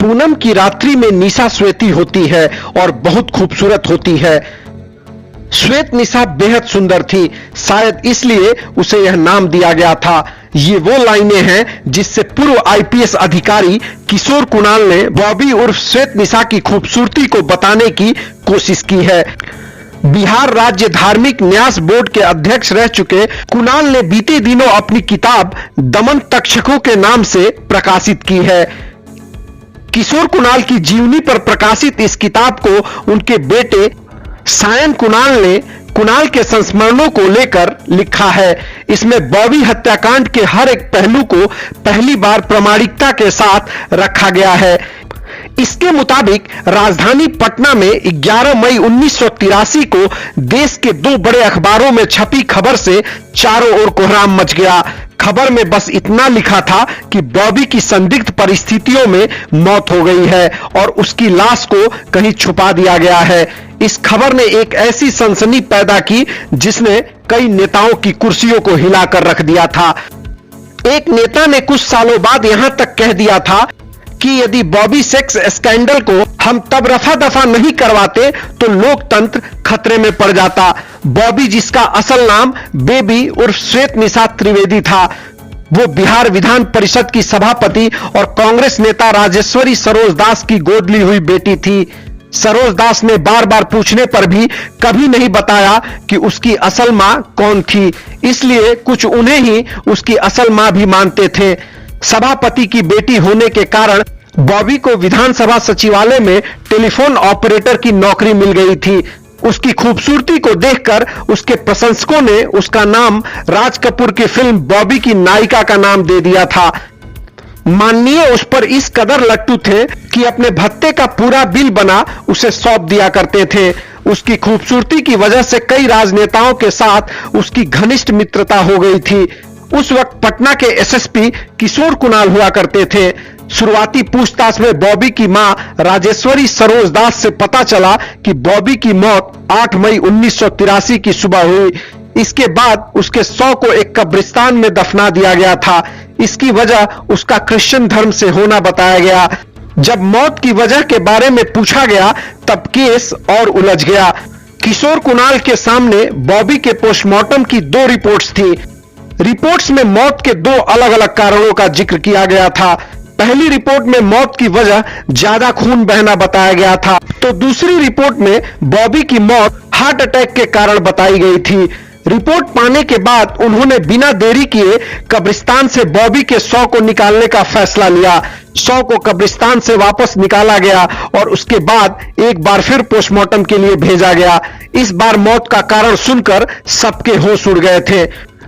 पूनम की रात्रि में निशा श्वेती होती है और बहुत खूबसूरत होती है। श्वेत निशा बेहद सुंदर थी, शायद इसलिए उसे यह नाम दिया गया था। ये वो लाइनें हैं जिससे पूर्व आईपीएस अधिकारी किशोर कुणाल ने बॉबी उर्फ श्वेत निशा की खूबसूरती को बताने की कोशिश की है। बिहार राज्य धार्मिक न्यास बोर्ड के अध्यक्ष रह चुके कुणाल ने बीते दिनों अपनी किताब दमन तक्षकों के नाम से प्रकाशित की है। किशोर कुणाल की जीवनी पर प्रकाशित इस किताब को उनके बेटे सायन कुणाल ने कुणाल के संस्मरणों को लेकर लिखा है। इसमें बॉबी हत्याकांड के हर एक पहलू को पहली बार प्रामाणिकता के साथ रखा गया है। इसके मुताबिक राजधानी पटना में 11 मई 1983 को देश के दो बड़े अखबारों में छपी खबर से चारों ओर कोहराम मच गया। खबर में बस इतना लिखा था कि बॉबी की संदिग्ध परिस्थितियों में मौत हो गई है और उसकी लाश को कहीं छुपा दिया गया है। इस खबर ने एक ऐसी सनसनी पैदा की जिसने कई नेताओं की कुर्सियों को हिलाकर रख दिया था। एक नेता ने कुछ सालों बाद यहां तक कह दिया था कि यदि बॉबी सेक्स स्कैंडल को हम तब रफा दफा नहीं करवाते तो लोकतंत्र खतरे में पड़ जाता। बॉबी, जिसका असल नाम बेबी उर्फ श्वेत निशा त्रिवेदी था, वो बिहार विधान परिषद की सभापति और कांग्रेस नेता राजेश्वरी सरोज दास की गोद ली हुई बेटी थी। सरोज दास ने बार बार पूछने पर भी कभी नहीं बताया कि उसकी असल मां कौन थी, इसलिए कुछ उन्हें ही उसकी असल मां भी मानते थे। सभापति की बेटी होने के कारण बॉबी को विधानसभा सचिवालय में टेलीफोन ऑपरेटर की नौकरी मिल गई थी। उसकी खूबसूरती को देखकर उसके प्रशंसकों ने उसका नाम राज कपूर की फिल्म बॉबी की नायिका का नाम दे दिया था। माननीय उस पर इस कदर लट्टू थे कि अपने भत्ते का पूरा बिल बना उसे सौंप दिया करते थे। उसकी खूबसूरती की वजह से कई राजनेताओं के साथ उसकी घनिष्ठ मित्रता हो गई थी। उस वक्त पटना के एसएसपी किशोर कुणाल हुआ करते थे। शुरुआती पूछताछ में बॉबी की मां राजेश्वरी सरोज दास से पता चला कि बॉबी की मौत 8 मई 1983 की सुबह हुई। इसके बाद उसके शव को एक कब्रिस्तान में दफना दिया गया था। इसकी वजह उसका क्रिश्चियन धर्म से होना बताया गया। जब मौत की वजह के बारे में पूछा गया तब केस और उलझ गया। किशोर कुणाल के सामने बॉबी के पोस्टमार्टम की 2 रिपोर्ट्स थी। रिपोर्ट्स में मौत के 2 अलग अलग कारणों का जिक्र किया गया था। पहली रिपोर्ट में मौत की वजह ज्यादा खून बहना बताया गया था, तो दूसरी रिपोर्ट में बॉबी की मौत हार्ट अटैक के कारण बताई गई थी। रिपोर्ट पाने के बाद उन्होंने बिना देरी किए कब्रिस्तान से बॉबी के शव को निकालने का फैसला लिया। शव को कब्रिस्तान से वापस निकाला गया और उसके बाद एक बार फिर पोस्टमार्टम के लिए भेजा गया। इस बार मौत का कारण सुनकर सबके होश उड़ गए थे।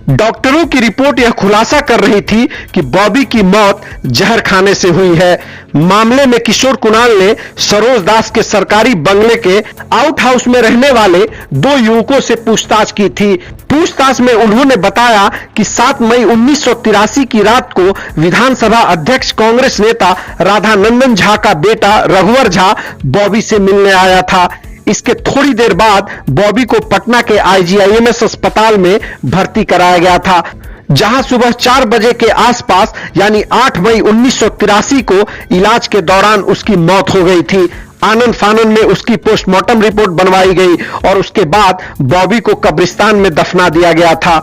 डॉक्टरों की रिपोर्ट यह खुलासा कर रही थी कि बॉबी की मौत जहर खाने से हुई है। मामले में किशोर कुणाल ने सरोज दास के सरकारी बंगले के आउट हाउस में रहने वाले 2 युवकों से पूछताछ की थी। पूछताछ में उन्होंने बताया कि 7 मई 1983 की रात को विधानसभा अध्यक्ष कांग्रेस नेता राधानंदन झा का बेटा रघुवर झा बॉबी से मिलने आया था। इसके थोड़ी देर बाद बॉबी को पटना के आईजीआईएमएस अस्पताल में भर्ती कराया गया था, जहां सुबह 4 बजे के आसपास यानी 8 मई 1983 को इलाज के दौरान उसकी मौत हो गई थी। आनन फानन में उसकी पोस्टमार्टम रिपोर्ट बनवाई गई और उसके बाद बॉबी को कब्रिस्तान में दफना दिया गया था।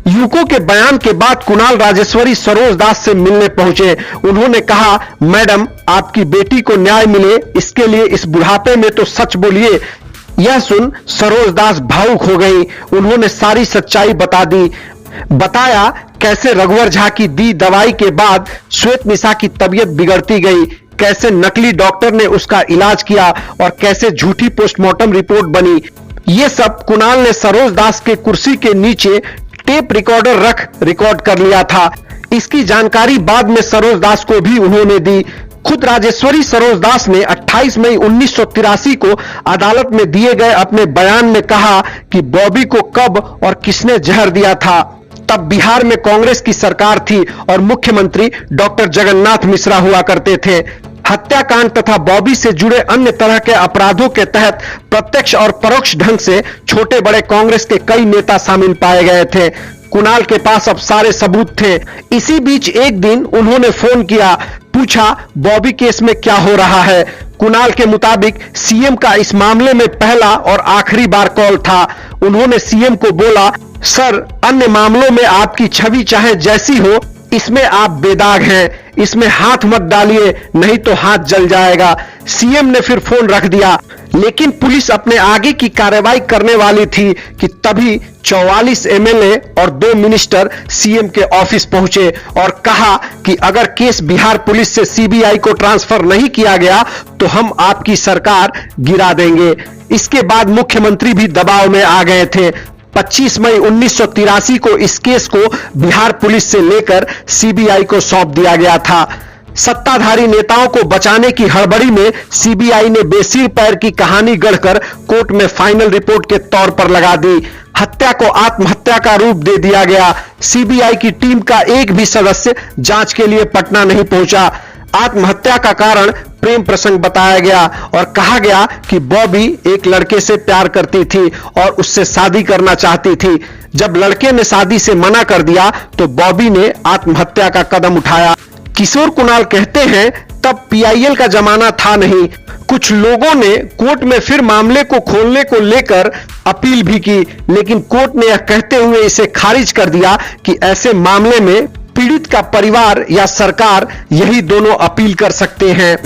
युवकों के बयान के बाद कुणाल राजेश्वरी सरोज दास से मिलने पहुंचे। उन्होंने कहा, मैडम, आपकी बेटी को न्याय मिले, इसके लिए इस बुढ़ापे में तो सच बोलिए। यह सुन सरोज दास भावुक हो गई। उन्होंने सारी सच्चाई बता दी। बताया कैसे रघुवर झा की दी दवाई के बाद श्वेत निशा की तबीयत बिगड़ती गई, कैसे नकली डॉक्टर ने उसका इलाज किया और कैसे झूठी पोस्टमार्टम रिपोर्ट बनी। ये सब कुणाल ने सरोज दास के कुर्सी के नीचे टेप रिकॉर्डर रख रिकॉर्ड कर लिया था। इसकी जानकारी बाद में सरोज दास को भी उन्होंने दी। खुद राजेश्वरी सरोज दास ने 28 मई 1983 को अदालत में दिए गए अपने बयान में कहा कि बॉबी को कब और किसने जहर दिया था। तब बिहार में कांग्रेस की सरकार थी और मुख्यमंत्री डॉक्टर जगन्नाथ मिश्रा हुआ करते थे। हत्याकांड तथा बॉबी से जुड़े अन्य तरह के अपराधों के तहत प्रत्यक्ष और परोक्ष ढंग से छोटे बड़े कांग्रेस के कई नेता शामिल पाए गए थे। कुणाल के पास अब सारे सबूत थे। इसी बीच एक दिन उन्होंने फोन किया, पूछा बॉबी केस में क्या हो रहा है। कुणाल के मुताबिक सीएम का इस मामले में पहला और आखिरी बार कॉल था। उन्होंने सीएम को बोला, सर अन्य मामलों में आपकी छवि चाहे जैसी हो, इसमें आप बेदाग हैं, इसमें हाथ मत डालिए नहीं तो हाथ जल जाएगा। सीएम ने फिर फोन रख दिया, लेकिन पुलिस अपने आगे की कार्रवाई करने वाली थी कि तभी 44 एमएलए और 2 मिनिस्टर सीएम के ऑफिस पहुंचे और कहा कि अगर केस बिहार पुलिस से सीबीआई को ट्रांसफर नहीं किया गया तो हम आपकी सरकार गिरा देंगे। इसके बाद मुख्यमंत्री भी दबाव में आ गए थे। 25 मई 1983 को इस केस को बिहार पुलिस से लेकर सीबीआई को सौंप दिया गया था। सत्ताधारी नेताओं को बचाने की हड़बड़ी में सीबीआई ने बेसिर पैर की कहानी गढ़कर कोर्ट में फाइनल रिपोर्ट के तौर पर लगा दी। हत्या को आत्महत्या का रूप दे दिया गया। सीबीआई की टीम का एक भी सदस्य जांच के लिए पटना नहीं पहुंचा। आत्महत्या का कारण प्रेम प्रसंग बताया गया और कहा गया कि बॉबी एक लड़के से प्यार करती थी और उससे शादी करना चाहती थी। जब लड़के ने शादी से मना कर दिया तो बॉबी ने आत्महत्या का कदम उठाया। किशोर कुणाल कहते हैं तब पीआईएल का जमाना था नहीं। कुछ लोगों ने कोर्ट में फिर मामले को खोलने को लेकर अपील भी की, लेकिन कोर्ट ने यह कहते हुए इसे खारिज कर दिया कि ऐसे मामले में पीड़ित का परिवार या सरकार यही दोनों अपील कर सकते हैं।